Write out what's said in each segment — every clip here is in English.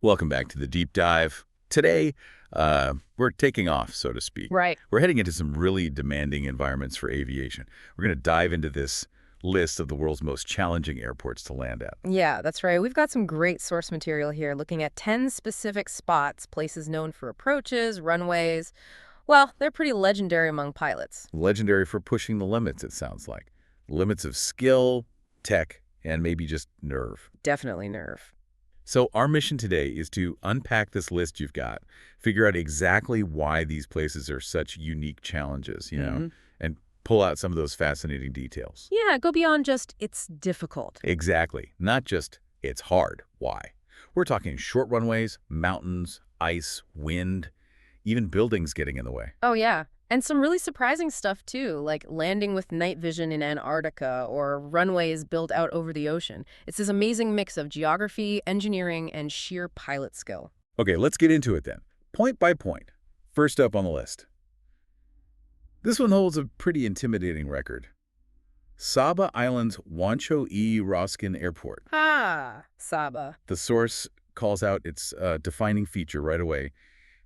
Welcome back to the deep dive. Today, we're taking off, so to speak. Right. We're heading into some really demanding environments for aviation. We're going to dive into this list of the world's most challenging airports to land at. Yeah, that's right. We've got some great source material here looking at 10 specific spots, places known for approaches, runways. Well, they're pretty legendary among pilots. Legendary for pushing the limits, it sounds like. Limits of skill, tech, and maybe just nerve. Definitely nerve. So our mission today is to unpack this list you've got, figure out exactly why these places are such unique challenges, and pull out some of those fascinating details. Yeah, go beyond just it's difficult. Exactly. Not just it's hard. Why? We're talking short runways, mountains, ice, wind, even buildings getting in the way. Oh, yeah. And some really surprising stuff, too, like landing with night vision in Antarctica or runways built out over the ocean. It's this amazing mix of geography, engineering, and sheer pilot skill. Okay, let's get into it then. Point by point. First up on the list. This one holds a pretty intimidating record. Saba Island's Wancho E. Roskin Airport. Ah, Saba. The source calls out its defining feature right away,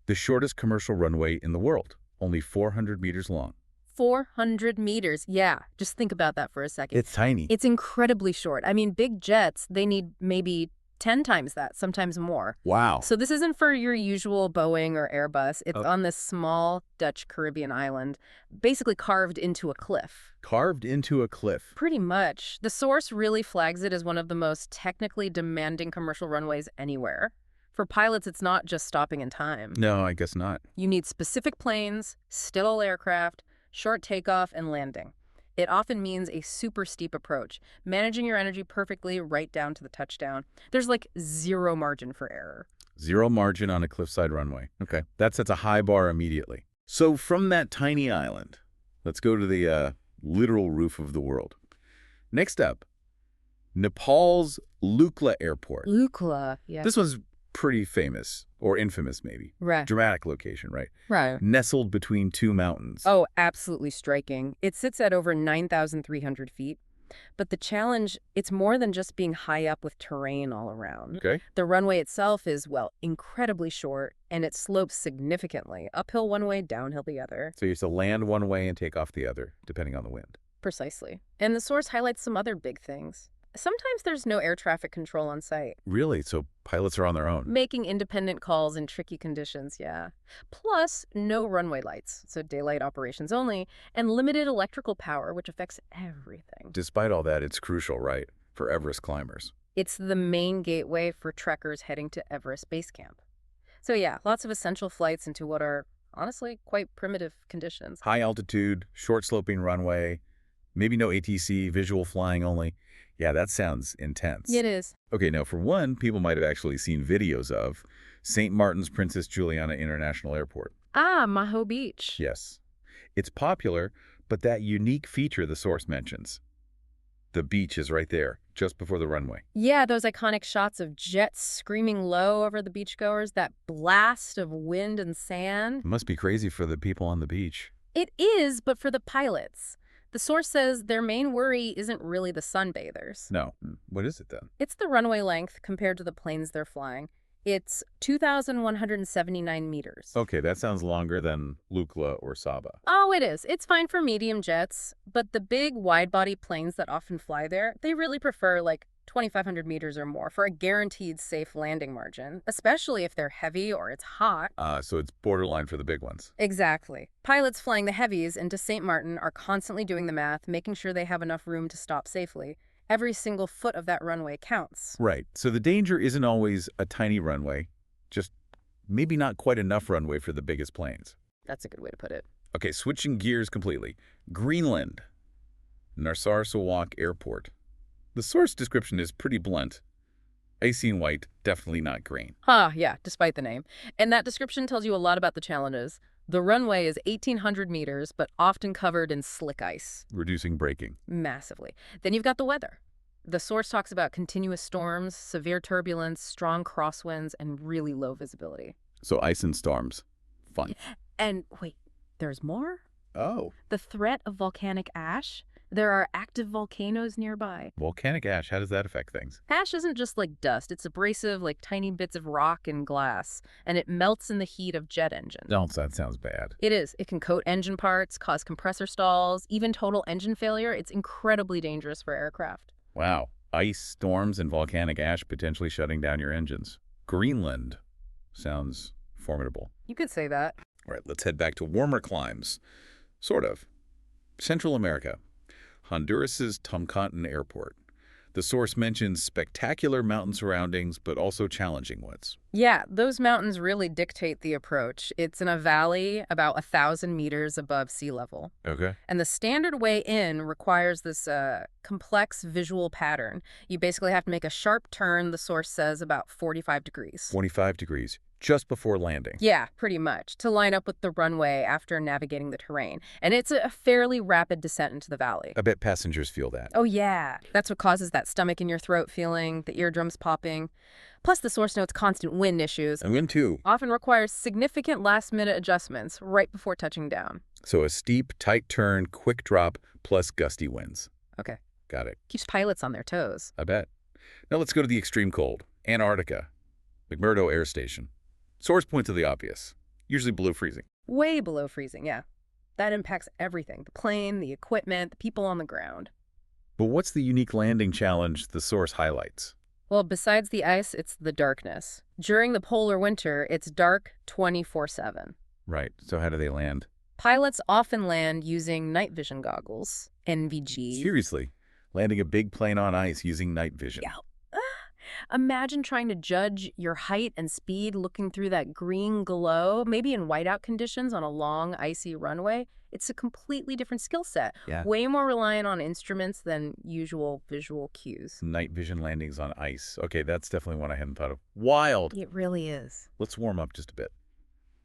the shortest commercial runway in the world, only 400 meters long. 400 meters. Yeah, just think about that for a second. It's tiny. It's incredibly short. I mean, big jets, they need maybe 10 times that, sometimes more. Wow. So this isn't for your usual Boeing or Airbus. It's Oh. on this small Dutch Caribbean island, basically carved into a cliff. Carved into a cliff. Pretty much. The source really flags it as one of the most technically demanding commercial runways anywhere. For pilots, it's not just stopping in time. No, I guess not. You need specific planes, still aircraft, short takeoff and landing. It often means a super steep approach, managing your energy perfectly right down to the touchdown. There's like zero margin for error. Zero margin on a cliffside runway. Okay. That sets a high bar immediately. So from that tiny island, let's go to the literal roof of the world. Next up, Nepal's Lukla Airport. Lukla, yeah. This one's pretty famous, or infamous maybe. Right. Dramatic location, right? Right. Nestled between two mountains. Oh, absolutely striking. It sits at over 9,300 feet. But the challenge, it's more than just being high up with terrain all around. Okay. The runway itself is, well, incredibly short, and it slopes significantly. Uphill one way, downhill the other. So you have to land one way and take off the other, depending on the wind. Precisely. And the source highlights some other big things. Sometimes there's no air traffic control on site, Really? So pilots are on their own? making independent calls in tricky conditions, yeah. Plus, no runway lights, so daylight operations only, and limited electrical power, which affects everything. Despite all that, it's crucial, right, for Everest climbers. It's the main gateway for trekkers heading to Everest Base Camp. So yeah, lots of essential flights into what are, honestly, quite primitive conditions. High altitude, short sloping runway, maybe no ATC, visual flying only. Yeah, that sounds intense. It is. Okay, now for one, people might have actually seen videos of St. Martin's Princess Juliana International Airport. Ah, Maho Beach. Yes. It's popular, but that unique feature the source mentions. The beach is right there, just before the runway. Yeah, those iconic shots of jets screaming low over the beachgoers, that blast of wind and sand. It must be crazy for the people on the beach. It is, but for the pilots. The source says their main worry isn't really the sunbathers. No. What is it then? It's the runway length compared to the planes they're flying. It's 2,179 meters. Okay, that sounds longer than Lukla or Saba. Oh, it is. It's fine for medium jets, but the big wide-body planes that often fly there, they really prefer like 2,500 meters or more for a guaranteed safe landing margin, especially if they're heavy or it's hot. So it's borderline for the big ones. Exactly. Pilots flying the heavies into St. Martin are constantly doing the math, making sure they have enough room to stop safely. Every single foot of that runway counts. Right. So the danger isn't always a tiny runway, just maybe not quite enough runway for the biggest planes. That's a good way to put it. Okay, switching gears completely. Greenland, Narsarsuaq Airport. The source description is pretty blunt. Icy and white, definitely not green. Yeah, despite the name. And that description tells you a lot about the challenges. The runway is 1,800 meters, but often covered in slick ice. Reducing braking. Massively. Then you've got the weather. The source talks about continuous storms, severe turbulence, strong crosswinds, and really low visibility. So ice and storms. Fun. And wait, there's more? Oh. The threat of volcanic ash? There are active volcanoes nearby. Volcanic ash, how does that affect things? Ash isn't just like dust, it's abrasive like tiny bits of rock and glass, and it melts in the heat of jet engines. No, that sounds bad. It is. It can coat engine parts, cause compressor stalls, even total engine failure. It's incredibly dangerous for aircraft. Wow. Ice, storms, and volcanic ash potentially shutting down your engines. Greenland sounds formidable. You could say that. All right, let's head back to warmer climes. Sort of. Central America. Honduras's Tumcanton Airport. The source mentions spectacular mountain surroundings, but also challenging ones. Yeah, those mountains really dictate the approach. It's in a valley about 1,000 meters above sea level. Okay. And the standard way in requires this complex visual pattern. You basically have to make a sharp turn, the source says, about 45 degrees. 25 degrees, just before landing. Yeah, pretty much, to line up with the runway after navigating the terrain. And it's a fairly rapid descent into the valley. I bet passengers feel that. Oh, yeah. That's what causes that stomach in your throat feeling, the eardrums popping. Plus, the source notes constant wind issues. And wind too. Often requires significant last-minute adjustments right before touching down. So a steep, tight turn, quick drop, plus gusty winds. Okay. Got it. Keeps pilots on their toes. I bet. Now let's go to the extreme cold. Antarctica. McMurdo Air Station. Source point to the obvious. Usually below freezing. Way below freezing, yeah. That impacts everything. The plane, the equipment, the people on the ground. But what's the unique landing challenge the source highlights? Well, besides the ice, it's the darkness. During the polar winter, it's dark 24/7. Right. So how do they land? Pilots often land using night vision goggles, NVG. Seriously. Landing a big plane on ice using night vision. Yeah. Imagine trying to judge your height and speed looking through that green glow, maybe in whiteout conditions on a long, icy runway. It's a completely different skill set. Yeah. Way more reliant on instruments than usual visual cues. Night vision landings on ice. Okay, that's definitely one I hadn't thought of. Wild. It really is. Let's warm up just a bit.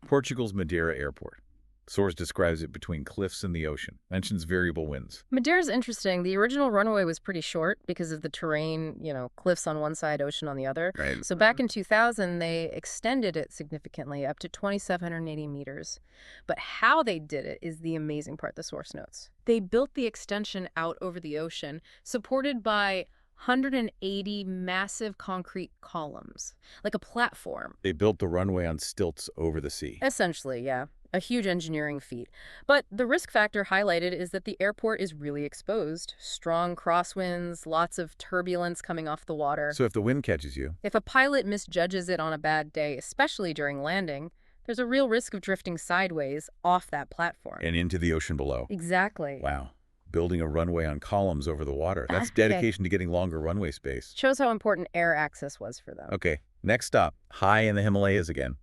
Portugal's Madeira Airport. Source describes it between cliffs and the ocean. Mentions variable winds. Madeira's interesting. The original runway was pretty short because of the terrain, cliffs on one side, ocean on the other. Right. So back in 2000, they extended it significantly up to 2,780 meters. But how they did it is the amazing part, the source notes. They built the extension out over the ocean, supported by 180 massive concrete columns, like a platform. They built the runway on stilts over the sea. Essentially, yeah. A huge engineering feat. But the risk factor highlighted is that the airport is really exposed. Strong crosswinds, lots of turbulence coming off the water. So if the wind catches you, If a pilot misjudges it on a bad day, especially during landing, there's a real risk of drifting sideways off that platform. and into the ocean below. Exactly. Wow. Building a runway on columns over the water. That's dedication to getting longer runway space. Shows how important air access was for them. Okay, next stop. High in the Himalayas again.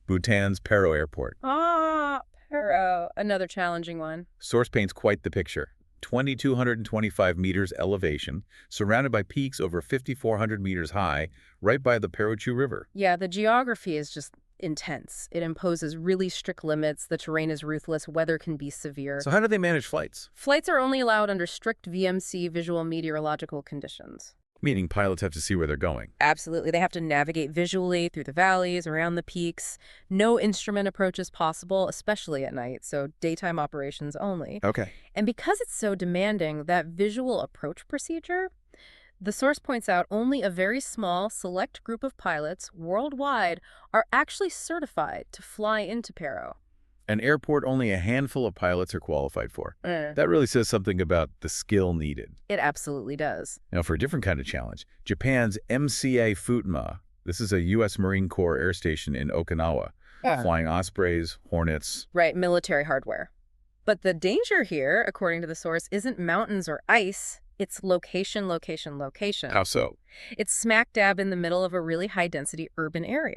Bhutan's Paro Airport. Pero. Another challenging one. Source paints quite the picture. 2,225 meters elevation, surrounded by peaks over 5,400 meters high, right by the Parachu River. Yeah, the geography is just intense. It imposes really strict limits. The terrain is ruthless. Weather can be severe. So how do they manage flights? Flights are only allowed under strict VMC visual meteorological conditions. Meaning pilots have to see where they're going. Absolutely. They have to navigate visually through the valleys, around the peaks. No instrument approach is possible, especially at night, so daytime operations only. Okay. And because it's so demanding, that visual approach procedure, the source points out only a very small, select group of pilots worldwide are actually certified to fly into Paro. An airport only a handful of pilots are qualified for. That really says something about the skill needed. It absolutely does. Now, for a different kind of challenge, Japan's MCA Futama. This is a U.S. Marine Corps air station in Okinawa, flying Ospreys, Hornets. Right, military hardware. But the danger here, according to the source, isn't mountains or ice. It's location, location, location. How so? It's smack dab in the middle of a really high-density urban area.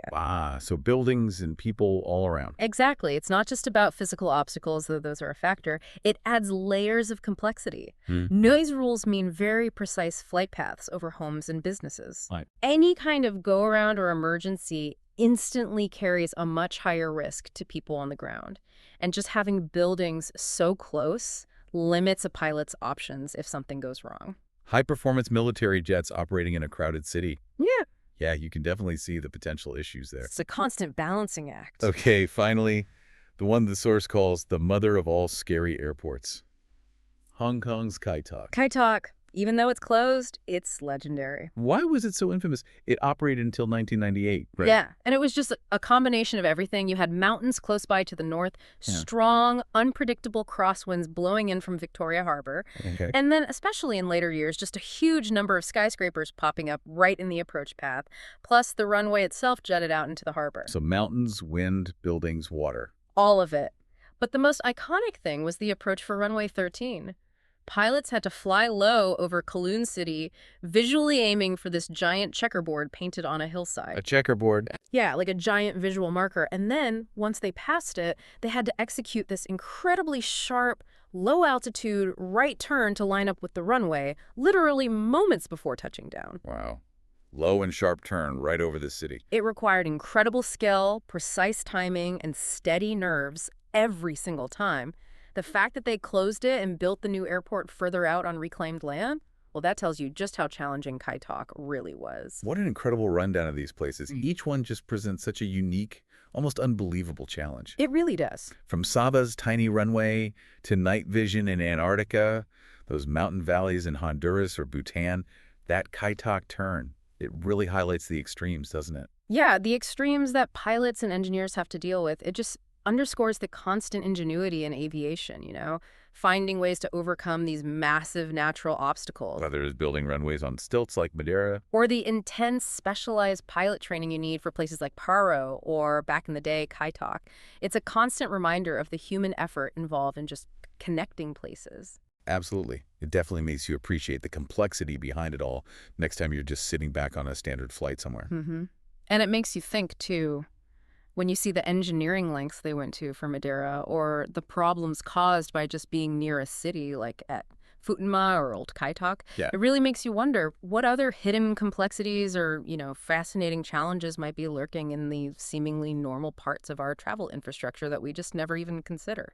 So buildings and people all around. Exactly. It's not just about physical obstacles, though those are a factor. It adds layers of complexity. Noise rules mean very precise flight paths over homes and businesses. Right. Any kind of go-around or emergency instantly carries a much higher risk to people on the ground. And just having buildings so close limits a pilot's options if something goes wrong. High-performance military jets operating in a crowded city. Yeah. Yeah, you can definitely see the potential issues there. It's a constant balancing act. Okay, finally, the one the source calls the mother of all scary airports. Hong Kong's Kai Tak. Kai Tak, even though it's closed, it's legendary. Why was it so infamous? It operated until 1998, right? Yeah, and it was just a combination of everything. You had mountains close by to the north, Yeah. strong, unpredictable crosswinds blowing in from Victoria Harbor, Okay. and then, especially in later years, just a huge number of skyscrapers popping up right in the approach path, plus the runway itself jutted out into the harbor. So mountains, wind, buildings, water. All of it. But the most iconic thing was the approach for runway 13. Pilots had to fly low over Kowloon City, visually aiming for this giant checkerboard painted on a hillside. A checkerboard. Yeah, like a giant visual marker. And then, once they passed it, they had to execute this incredibly sharp, low-altitude right turn to line up with the runway, literally moments before touching down. Wow. Low and sharp turn right over the city. It required incredible skill, precise timing, and steady nerves every single time. The fact that they closed it and built the new airport further out on reclaimed land, well, that tells you just how challenging Kai Tak really was. What an incredible rundown of these places. Each one just presents such a unique, almost unbelievable challenge. It really does. From Saba's tiny runway to night vision in Antarctica, those mountain valleys in Honduras or Bhutan, that Kai Tak turn, it really highlights the extremes, doesn't it? Yeah, the extremes that pilots and engineers have to deal with, it just underscores the constant ingenuity in aviation, finding ways to overcome these massive natural obstacles. Whether it's building runways on stilts like Madeira, Or the intense, specialized pilot training you need for places like Paro or, back in the day, Kai Tak. It's a constant reminder of the human effort involved in just connecting places. absolutely. It definitely makes you appreciate the complexity behind it all next time you're just sitting back on a standard flight somewhere. And it makes you think, too, when you see the engineering lengths they went to for Madeira or the problems caused by just being near a city like at Futenma or Old Kai Tak, Yeah. it really makes you wonder what other hidden complexities or, fascinating challenges might be lurking in the seemingly normal parts of our travel infrastructure that we just never even consider.